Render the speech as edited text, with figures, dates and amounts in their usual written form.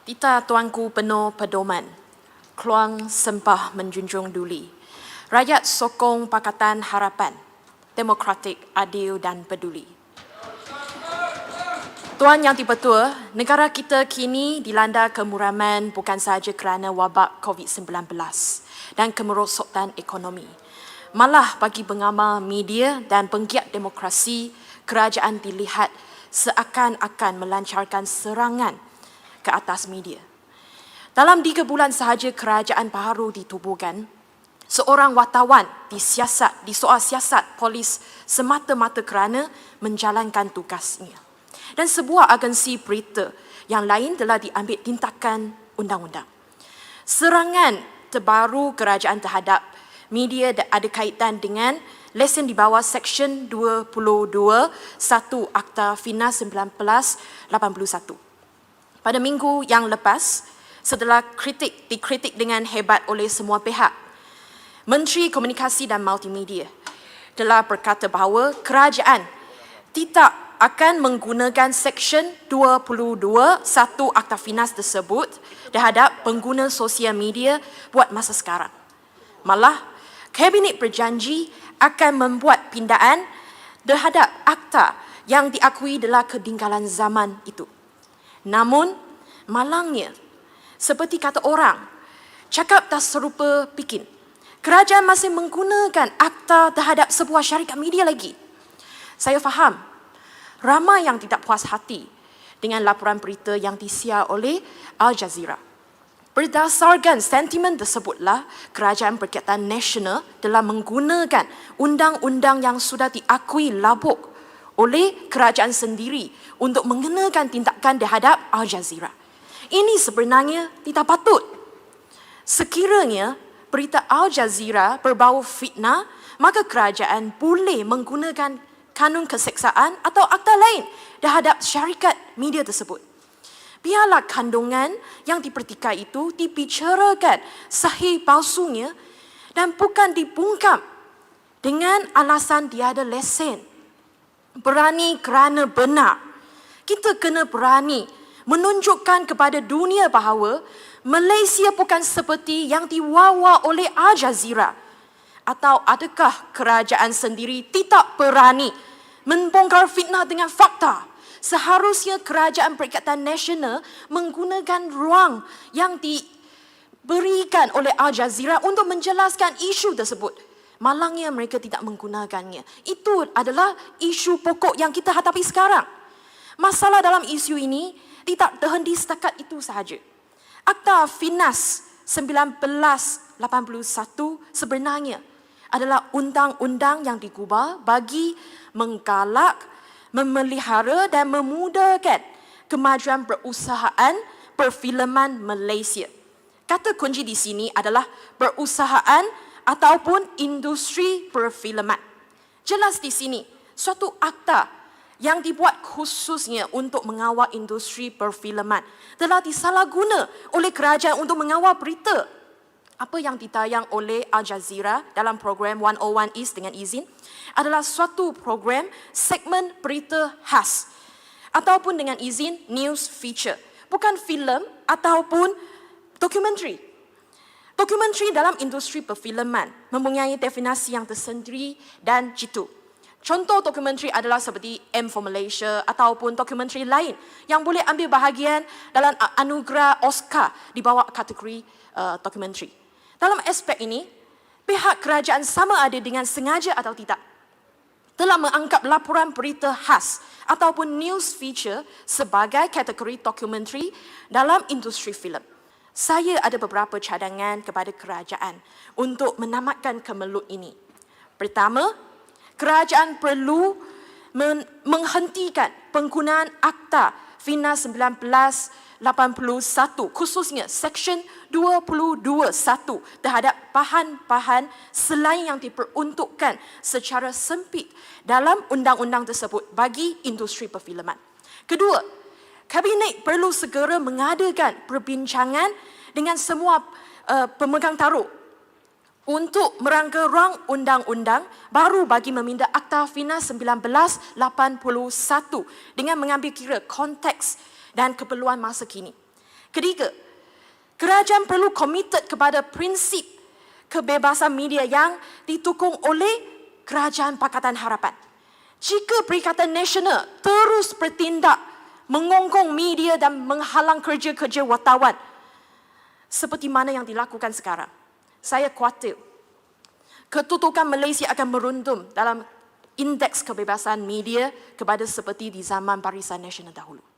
Tita tuanku penuh pedoman, keluang sempah menjunjung duli. Rakyat sokong Pakatan Harapan, demokratik, adil dan peduli. Tuan Yang Dipertua, negara kita kini dilanda kemuraman bukan sahaja kerana wabak COVID-19 dan kemerosotan ekonomi. Malah bagi pengamal media dan penggiat demokrasi, kerajaan dilihat seakan-akan melancarkan serangan ke atas media. Dalam 3 bulan sahaja kerajaan baru ditubuhkan, seorang wartawan disoal siasat polis semata-mata kerana menjalankan tugasnya. Dan sebuah agensi berita yang lain telah diambil tindakan undang-undang. Serangan terbaru kerajaan terhadap media ada kaitan dengan lesen di bawah Seksyen 22 1 Akta Finas 1981. Pada minggu yang lepas, setelah dikritik dengan hebat oleh semua pihak, Menteri Komunikasi dan Multimedia telah berkata bahawa kerajaan tidak akan menggunakan Seksyen 22 1 Akta Finas tersebut terhadap pengguna sosial media buat masa sekarang. Malah, Kabinet berjanji akan membuat pindaan terhadap akta yang diakui adalah ketinggalan zaman itu. Namun, malangnya, seperti kata orang, cakap tak serupa bikin. Kerajaan masih menggunakan akta terhadap sebuah syarikat media lagi. Saya faham, ramai yang tidak puas hati dengan laporan berita yang disiar oleh Al Jazeera. Berdasarkan sentimen tersebutlah, Kerajaan Perikatan Nasional telah menggunakan undang-undang yang sudah diakui labuk oleh kerajaan sendiri untuk mengenakan tindakan terhadap Al Jazeera. Ini sebenarnya tidak patut. Sekiranya berita Al Jazeera berbau fitnah, maka kerajaan boleh menggunakan kanun keseksaan atau akta lain terhadap syarikat media tersebut. Biarlah kandungan yang dipertikai itu dibicarakan sahih palsunya dan bukan dibungkam dengan alasan tiada lesen. Berani kerana benar. Kita kena berani menunjukkan kepada dunia bahawa Malaysia bukan seperti yang diwawa oleh Al Jazeera. Atau adakah kerajaan sendiri tidak berani membongkar fitnah dengan fakta? Seharusnya Kerajaan Perikatan Nasional menggunakan ruang yang diberikan oleh Al Jazeera untuk menjelaskan isu tersebut. Malangnya mereka tidak menggunakannya. Itu adalah isu pokok yang kita hadapi sekarang. Masalah dalam isu ini tidak terhenti setakat itu sahaja. Akta Finas 1981 sebenarnya adalah undang-undang yang digubah bagi menggalak, memelihara dan memudahkan kemajuan perusahaan perfilman Malaysia. Kata kunci di sini adalah perusahaan ataupun industri perfilman. Jelas di sini, suatu akta yang dibuat khususnya untuk mengawal industri perfilman telah disalahguna oleh kerajaan untuk mengawal berita. Apa yang ditayang oleh Al Jazeera dalam program 101 East dengan izin adalah suatu program segmen berita khas ataupun dengan izin news feature. Bukan filem ataupun dokumentari. Dokumentari dalam industri perfilman mempunyai definisi yang tersendiri dan jitu. Contoh dokumentari adalah seperti M for Malaysia ataupun dokumentari lain yang boleh ambil bahagian dalam anugerah Oscar di bawah kategori dokumentari. Dalam aspek ini, pihak kerajaan sama ada dengan sengaja atau tidak telah menganggap laporan berita khas ataupun news feature sebagai kategori dokumentari dalam industri filem. Saya ada beberapa cadangan kepada kerajaan untuk menamatkan kemelut ini. Pertama, kerajaan perlu menghentikan penggunaan Akta Finas 1981 khususnya Seksyen 22 1 terhadap bahan-bahan selain yang diperuntukkan secara sempit dalam undang-undang tersebut bagi industri perfilman. Kedua, Kabinet perlu segera mengadakan perbincangan dengan semua pemegang taruh untuk merangka ruang undang-undang baru bagi meminda Akta Finas 1981 dengan mengambil kira konteks dan keperluan masa kini. Ketiga, kerajaan perlu komited kepada prinsip kebebasan media yang ditukung oleh Kerajaan Pakatan Harapan. Jika Perikatan Nasional terus bertindak mengongkong media dan menghalang kerja-kerja wartawan seperti mana yang dilakukan sekarang, saya khawatir ketutukan Malaysia akan merundum dalam indeks kebebasan media kepada seperti di zaman Barisan Nasional dahulu.